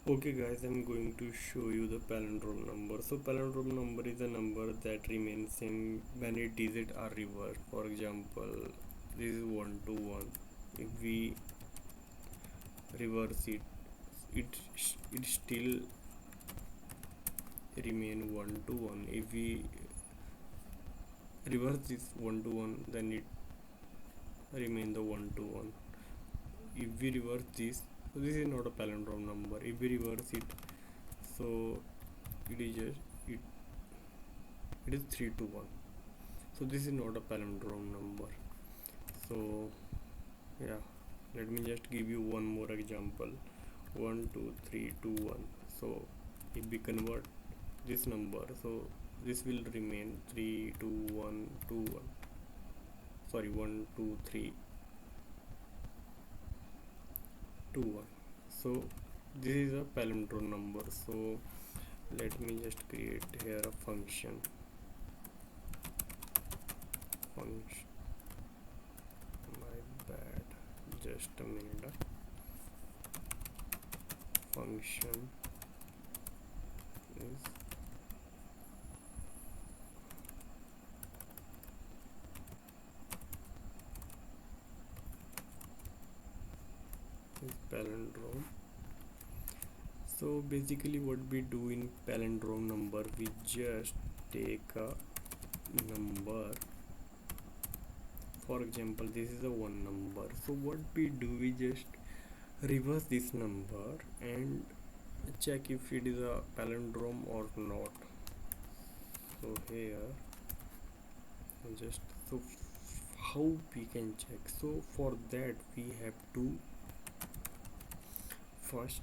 Okay guys, I'm going to show you the palindrome number. So palindrome number is a number that remains same when its digits are reversed. For example, this is 1 to 1. If we reverse it, it it still remain 1 to 1. If we reverse this 1 to 1, then it remain the 1 to 1. If we reverse this, so this is not a palindrome number. If we reverse it, so it is just it is 3 to 1. So this is not a palindrome number. So yeah, let me just give you one more example. 1 2 3 2 1. So if we convert this number, so this will remain 3 2 1 2 1, sorry, 1 2 3 2 1. So this is a palindrome number. So let me just create here a function my bad, just a minute. Function is palindrome. So basically what we do in palindrome number, we just take a number. For example, this is a one number. So what we do, we just reverse this number and check if it is a palindrome or not. So here just, so how we can check? So for that we have to first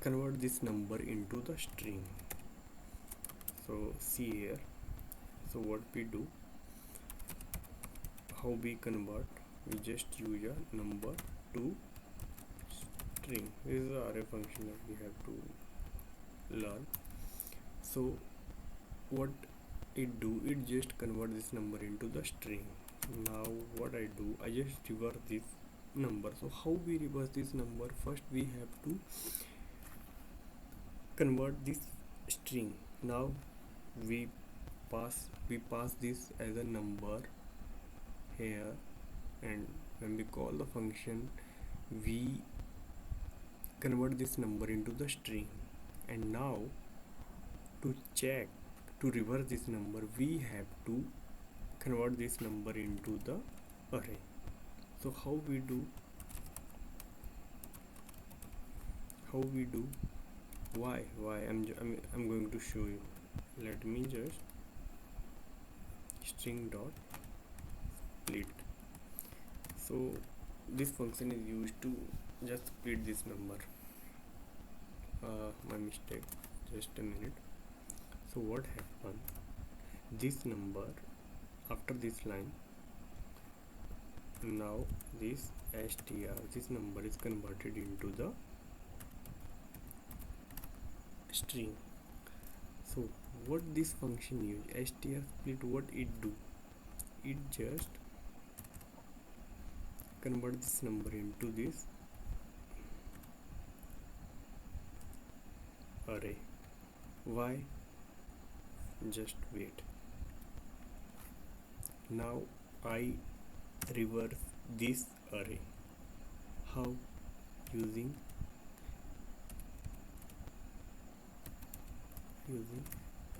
convert this number into the string. So see here, so what we do, how we convert, we just use a number to string. This is the array function that we have to learn. So what it do, it just convert this number into the string. Now what I do, I just reverse this number. So how we reverse this number? First we have to convert this string. Now we pass this as a number here, and when we call the function, we convert this number into the string. And now to check, to reverse this number, we have to convert this number into the array. So how we do, why I'm going to show you. Let me just string dot split. So this function is used to just split this number. My mistake, just a minute. So what happened, this number after this line, now this str, this number is converted into the string. So what this function use, str split, what it do, it just convert this number into this array. Why? Just wait. Now I reverse this array. How? Using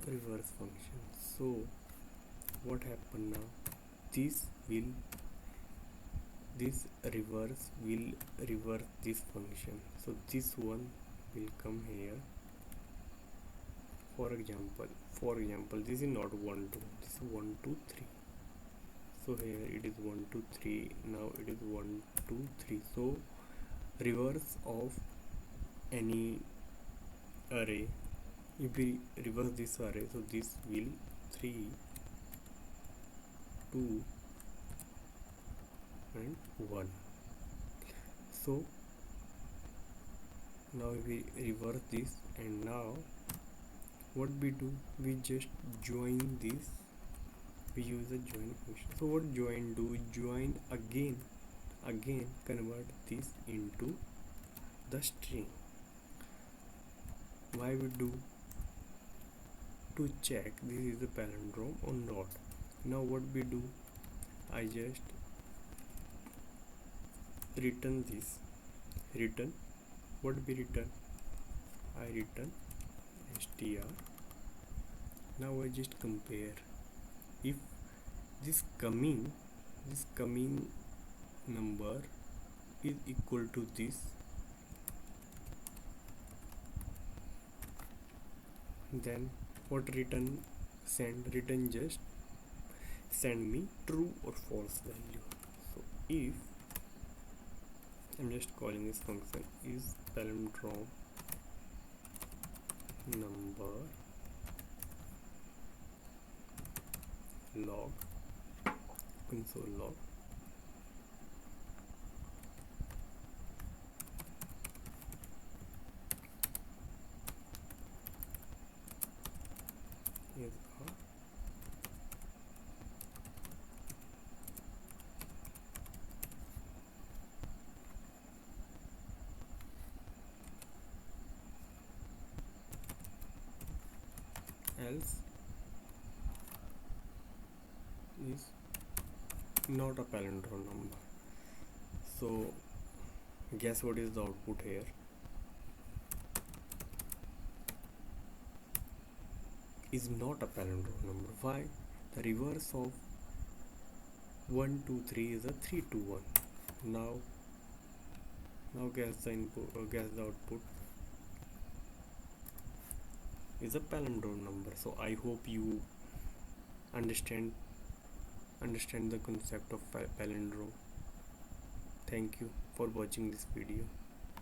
reverse function. So what happened now, this reverse will reverse this function. So this one will come here. For example, this is not 1 2, this is 1 2 3. So here it is 1 2 3, now it is 1 2 3. So reverse of any array, if we reverse this array, so this will 3 2 and 1. So now we reverse this, and now what we do, we just join this, we use a join function. So what join do, join again convert this into the string. why we do to check this is a palindrome or not. Now what we do, I just return this. Return, what we return, I return str. Now I just compare if this coming number is equal to this, then what return send, return just send me true or false value. So if I'm just calling this function is palindrome number log console log is else is not a palindrome number. So guess what is the output here? Is not a palindrome number. Why? The reverse of 1 2 3 is a 3 2 1. Now guess the input, guess the output is a palindrome number. So I hope you understand the concept of palindrome. Thank you for watching this video.